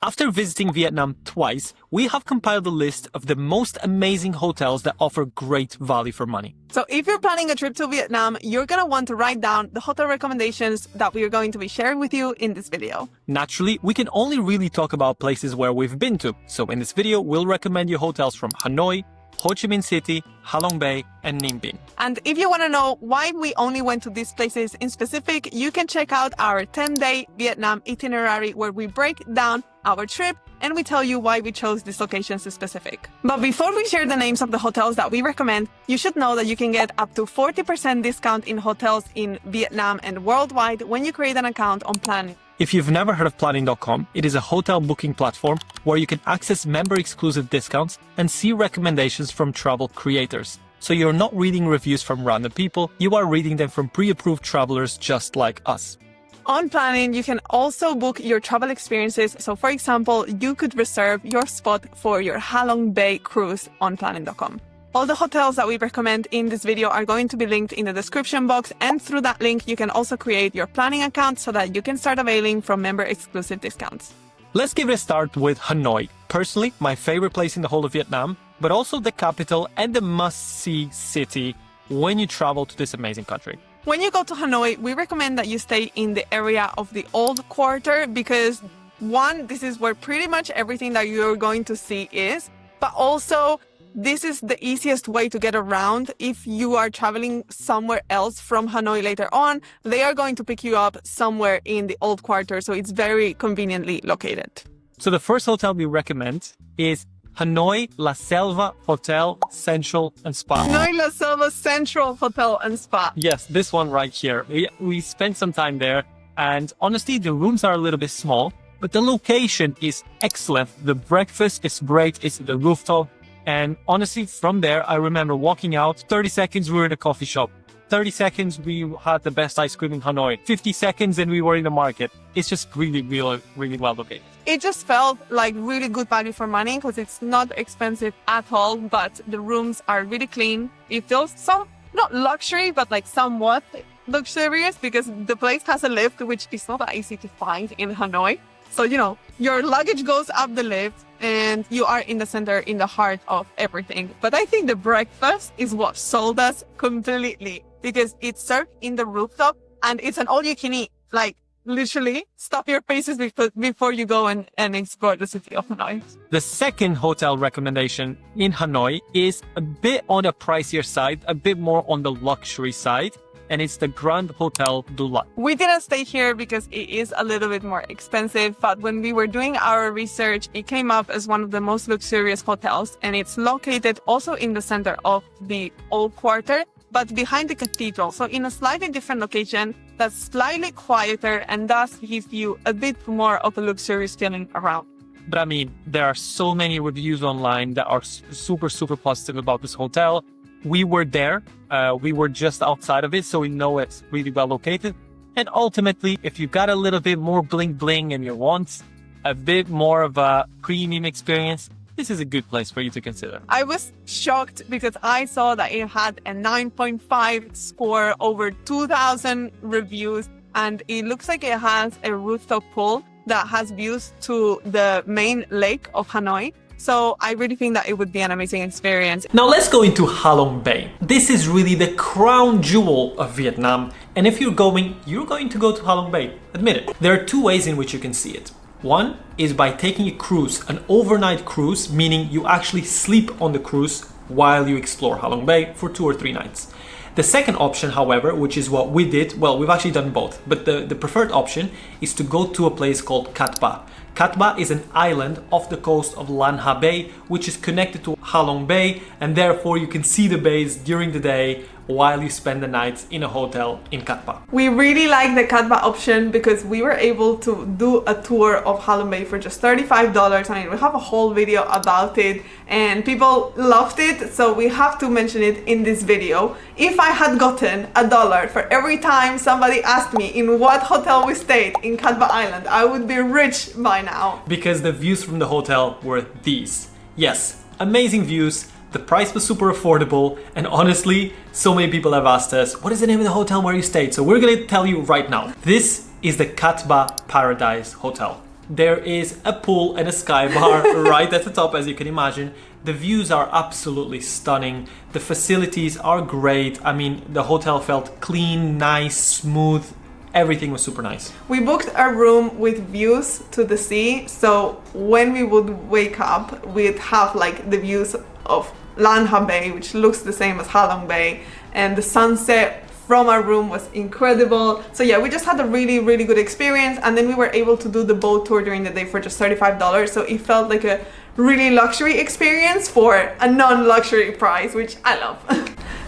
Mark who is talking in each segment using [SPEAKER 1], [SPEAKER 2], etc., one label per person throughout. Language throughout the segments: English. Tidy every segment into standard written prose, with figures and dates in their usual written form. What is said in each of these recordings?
[SPEAKER 1] After visiting Vietnam twice, we have compiled a list of the most amazing hotels that offer great value for money.
[SPEAKER 2] So if you're planning a trip to Vietnam, you're going to want to write down the hotel recommendations that we are going to be sharing with you in this video.
[SPEAKER 1] Naturally, we can only really talk about places where we've been to. So in this video, we'll recommend you hotels from Hanoi, Ho Chi Minh City, Halong Bay, and Ninh Binh.
[SPEAKER 2] And if you want to know why we only went to these places in specific, you can check out our 10-day Vietnam itinerary where we break down our trip and we tell you why we chose these locations in specific. But before we share the names of the hotels that we recommend, you should know that you can get up to 40% discount in hotels in Vietnam and worldwide when you create an account on Planning.
[SPEAKER 1] If you've never heard of planning.com, it is a hotel booking platform where you can access member-exclusive discounts and see recommendations from travel creators. So you're not reading reviews from random people, you are reading them from pre-approved travelers just like us.
[SPEAKER 2] On Planning, you can also book your travel experiences. So for example, you could reserve your spot for your Halong Bay cruise on Planning.com. All the hotels that we recommend in this video are going to be linked in the description box, and through that link, you can also create your Planning account so that you can start availing from member-exclusive discounts.
[SPEAKER 1] Let's give it a start with Hanoi. Personally, my favorite place in the whole of Vietnam, but also the capital and the must-see city when you travel to this amazing country.
[SPEAKER 2] When you go to Hanoi, we recommend that you stay in the area of the Old Quarter because, one, this is where pretty much everything that you're going to see is, but also this is the easiest way to get around. If you are traveling somewhere else from Hanoi later on, they are going to pick you up somewhere in the Old Quarter, so it's very conveniently located.
[SPEAKER 1] So the first hotel we recommend is Hanoi La Selva Hotel, Central and Spa.
[SPEAKER 2] Hanoi La Selva Central Hotel and Spa.
[SPEAKER 1] Yes, this one right here. We spent some time there, and honestly, the rooms are a little bit small, but the location is excellent. The breakfast is great. It's the rooftop. And honestly, from there, I remember walking out, 30 seconds, we were in a coffee shop. 30 seconds, we had the best ice cream in Hanoi. 50 seconds, and we were in the market. It's just really well located.
[SPEAKER 2] It just felt like really good value for money because it's not expensive at all, but the rooms are really clean. It feels not luxury, but like somewhat luxurious because the place has a lift, which is not that easy to find in Hanoi. So, your luggage goes up the lift and you are in the center, in the heart of everything. But I think the breakfast is what sold us completely because it's served in the rooftop and it's an all-you-can-eat. Like, literally, stop your faces before you go and explore the city of Hanoi.
[SPEAKER 1] The second hotel recommendation in Hanoi is a bit on the pricier side, a bit more on the luxury side, and it's the Grand Hotel du Lac.
[SPEAKER 2] We didn't stay here because it is a little bit more expensive, but when we were doing our research, it came up as one of the most luxurious hotels, and it's located also in the center of the Old Quarter, but behind the cathedral, so in a slightly different location that's slightly quieter and thus gives you a bit more of a luxurious feeling around.
[SPEAKER 1] But I mean, there are so many reviews online that are super positive about this hotel. We were there, we were just outside of it, so we know it's really well located. And ultimately, if you got a little bit more bling and you want a bit more of a premium experience, this is a good place for you to consider.
[SPEAKER 2] I was shocked because I saw that it had a 9.5 score, over 2,000 reviews, and it looks like it has a rooftop pool that has views to the main lake of Hanoi. So I really think that it would be an amazing experience.
[SPEAKER 1] Now let's go into Halong Bay. This is really the crown jewel of Vietnam. And if you're going to go to Halong Bay. Admit it. There are two ways in which you can see it. One is by taking a cruise, an overnight cruise, meaning you actually sleep on the cruise while you explore Halong Bay for 2 or 3 nights. The second option, however, which is what we did, well, we've actually done both, but the preferred option is to go to a place called Cat Ba. Cat Ba is an island off the coast of Lan Ha Bay, which is connected to Halong Bay, and therefore you can see the bays during the day while you spend the night in a hotel in Cat Ba.
[SPEAKER 2] We really like the Cat Ba option because we were able to do a tour of Halong Bay for just $35. I mean, we have a whole video about it and people loved it, so we have to mention it in this video. If I had gotten $1 for every time somebody asked me in what hotel we stayed in Cat Ba Island, I would be rich by now.
[SPEAKER 1] Because the views from the hotel were these. Yes, amazing views. The price was super affordable, and honestly, so many people have asked us, what is the name of the hotel where you stayed? So we're gonna tell you right now. This is the Cat Ba Paradise Hotel. There is a pool and a sky bar right at the top, as you can imagine. The views are absolutely stunning. The facilities are great. I mean, the hotel felt clean, nice, smooth. Everything was super nice.
[SPEAKER 2] We booked a room with views to the sea, so when we would wake up, we'd have like the views of Lanha Bay, which looks the same as Halong Bay, and the sunset from our room was incredible. So yeah, we just had a really good experience, and then we were able to do the boat tour during the day for just $35, so it felt like a really luxury experience for a non-luxury price, which I love.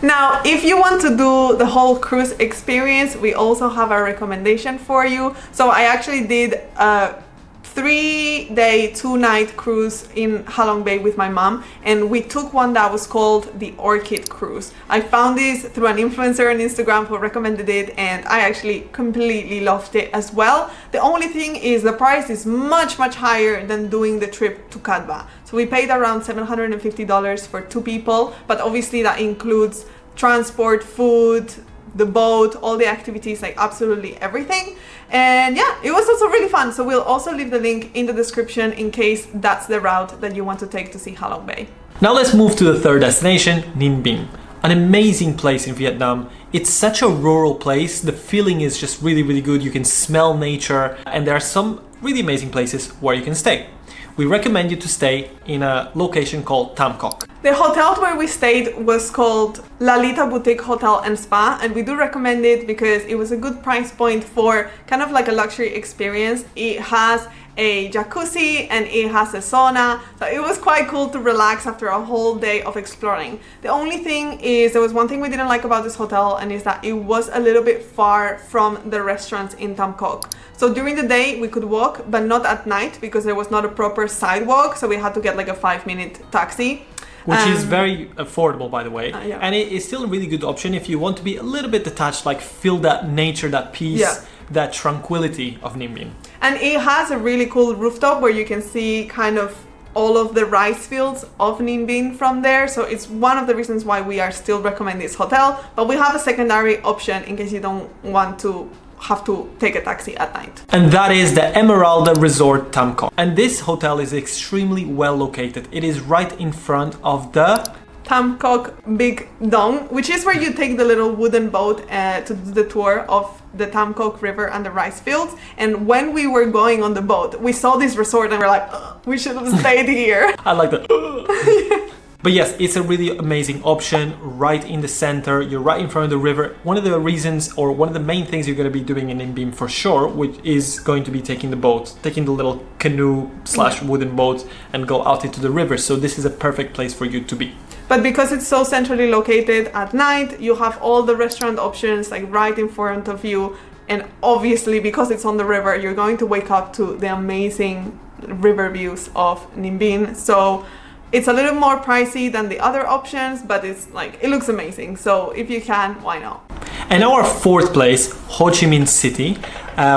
[SPEAKER 2] Now, if you want to do the whole cruise experience, we also have a recommendation for you. So I actually did a 3-day, 2-night cruise in Halong Bay with my mom, and we took one that was called the Orchid Cruise. I found this through an influencer on Instagram who recommended it, and I actually completely loved it as well. The only thing is the price is much higher than doing the trip to Katba. So we paid around $750 for 2 people, but obviously that includes transport, food, the boat, all the activities, like absolutely everything. And yeah, it was also really fun. So we'll also leave the link in the description in case that's the route that you want to take to see Halong Bay.
[SPEAKER 1] Now let's move to the third destination, Ninh Binh. An amazing place in Vietnam. It's such a rural place. The feeling is just really good. You can smell nature, and there are some really amazing places where you can stay. We recommend you to stay in a location called Tam Coc.
[SPEAKER 2] The hotel where we stayed was called Lalita Boutique Hotel and Spa, and we do recommend it because it was a good price point for kind of like a luxury experience. It has a jacuzzi and it has a sauna, so it was quite cool to relax after a whole day of exploring. The only thing is, there was one thing we didn't like about this hotel, and is that it was a little bit far from the restaurants in Tam Coc. So during the day we could walk, but not at night because there was not a proper sidewalk, so we had to get like a 5-minute taxi.
[SPEAKER 1] Which is very affordable, by the way.
[SPEAKER 2] Yeah.
[SPEAKER 1] And it is still a really good option if you want to be a little bit detached, like feel that nature, that peace, that tranquility of Ninh Binh.
[SPEAKER 2] And it has a really cool rooftop where you can see kind of all of the rice fields of Ninh Binh from there. So it's one of the reasons why we are still recommend this hotel, but we have a secondary option in case you don't want to have to take a taxi at night.
[SPEAKER 1] And that is the Emeralda Resort Tam Coc. And this hotel is extremely well located. It is right in front of the
[SPEAKER 2] Tam Coc Big Dong, which is where you take the little wooden boat to do the tour of the Tam Coc River and the rice fields. And when we were going on the boat, we saw this resort and we're like, we should have stayed here.
[SPEAKER 1] I like that. But yes, it's a really amazing option right in the center. You're right in front of the river. One of the reasons, or one of the main things you're going to be doing in Ninh Binh for sure, which is going to be taking the boat, taking the little canoe / wooden boat and go out into the river. So this is a perfect place for you to be.
[SPEAKER 2] But because it's so centrally located at night, you have all the restaurant options like right in front of you. And obviously because it's on the river, you're going to wake up to the amazing river views of Ninh Binh. So it's a little more pricey than the other options, but it's like, it looks amazing. So if you can, why not?
[SPEAKER 1] And our fourth place, Ho Chi Minh City,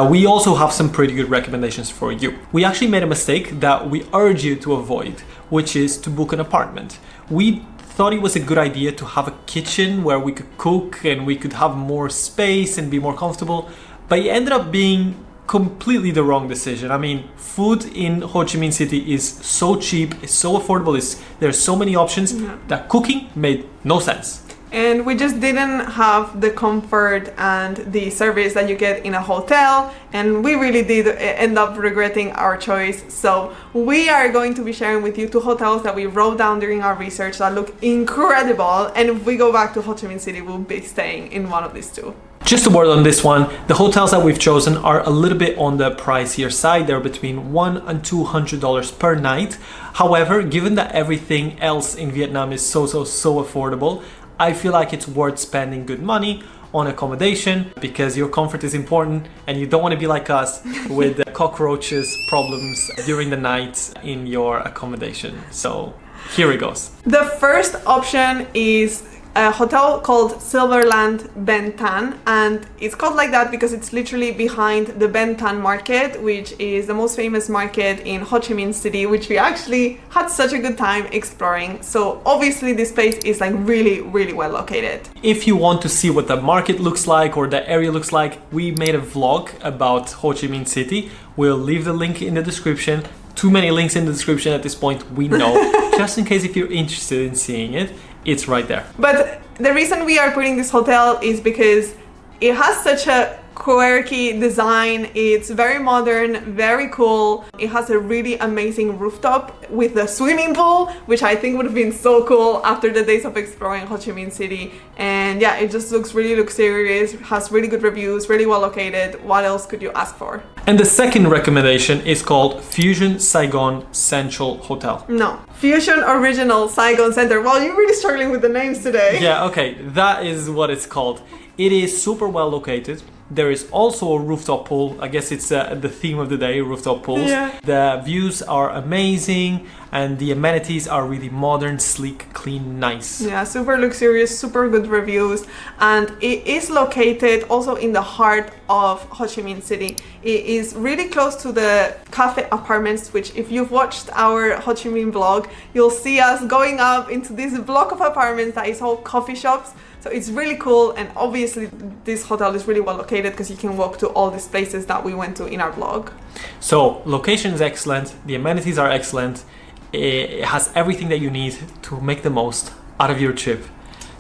[SPEAKER 1] we also have some pretty good recommendations for you. We actually made a mistake that we urge you to avoid, which is to book an apartment. We thought it was a good idea to have a kitchen where we could cook and we could have more space and be more comfortable, but it ended up being completely the wrong decision. I mean, food in Ho Chi Minh City is so cheap, it's so affordable, there's so many options that cooking made no sense.
[SPEAKER 2] And we just didn't have the comfort and the service that you get in a hotel, and we really did end up regretting our choice. So we are going to be sharing with you 2 hotels that we wrote down during our research that look incredible, and if we go back to Ho Chi Minh City, we'll be staying in one of these 2.
[SPEAKER 1] Just a word on this one, the hotels that we've chosen are a little bit on the pricier side. They're between $100 and $200 per night. However, given that everything else in Vietnam is so affordable, I feel like it's worth spending good money on accommodation because your comfort is important and you don't want to be like us with cockroaches problems during the night in your accommodation. So here it goes.
[SPEAKER 2] The first option is a hotel called Silverland Ben Thanh, and it's called like that because it's literally behind the Ben Thanh market, which is the most famous market in Ho Chi Minh City, which we actually had such a good time exploring. So obviously this place is like really well located.
[SPEAKER 1] If you want to see what the market looks like or the area looks like, we made a vlog about Ho Chi Minh City. We'll leave the link in the description. Too many links in the description at this point, we know. Just in case if you're interested in seeing it, it's right there.
[SPEAKER 2] But the reason we are putting this hotel is because it has such a quirky design. It's very modern, very cool. It has a really amazing rooftop with a swimming pool, which I think would have been so cool after the days of exploring Ho Chi Minh City. And yeah, it just looks really luxurious, has really good reviews, really well located. What else could you ask for?
[SPEAKER 1] And the second recommendation is called Fusion Saigon Central Hotel.
[SPEAKER 2] No, Fusion Original Saigon Center. Well, you're really struggling with the names today.
[SPEAKER 1] Yeah, okay, that is what it's called. It is super well located. There is also a rooftop pool. I guess it's the theme of the day, rooftop pools.
[SPEAKER 2] Yeah.
[SPEAKER 1] The views are amazing and the amenities are really modern, sleek, clean, nice.
[SPEAKER 2] Yeah, super luxurious, super good reviews. And it is located also in the heart of Ho Chi Minh City. It is really close to the cafe apartments, which if you've watched our Ho Chi Minh vlog, you'll see us going up into this block of apartments that is all coffee shops. So it's really cool, and obviously this hotel is really well located because you can walk to all these places that we went to in our vlog.
[SPEAKER 1] So location is excellent, the amenities are excellent, it has everything that you need to make the most out of your trip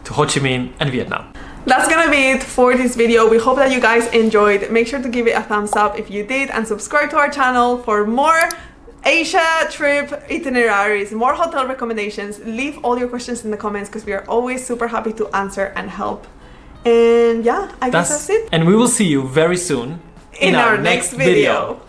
[SPEAKER 1] to Ho Chi Minh and Vietnam.
[SPEAKER 2] That's gonna be it for this video. We hope that you guys enjoyed. Make sure to give it a thumbs up if you did, and subscribe to our channel for more Asia trip itineraries, more hotel recommendations. Leave all your questions in the comments because we are always super happy to answer and help. And yeah, I guess that's it.
[SPEAKER 1] And we will see you very soon
[SPEAKER 2] in our next video.